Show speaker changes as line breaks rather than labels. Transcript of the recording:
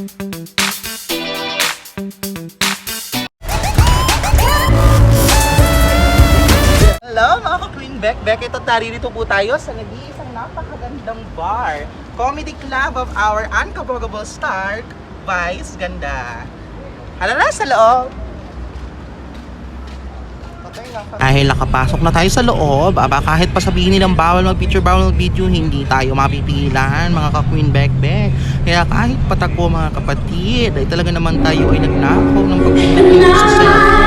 Hello mga ka-Queen Beck. Ito, taririto po tayo sa nag-iisang napakagandang bar. Comedy Club of our unkabogable star, Vice Ganda. Halala sa loob! Dahil nakapasok na tayo sa loob, kahit pa sabihin nilang bawal mag-picture, bawal mag-video, hindi tayo mapipigilan mga ka-Queen Beck. Kaya kahit patagpo mga kapatid, ay talaga naman tayo ay nagnakaw ng pag-video sa cellphone.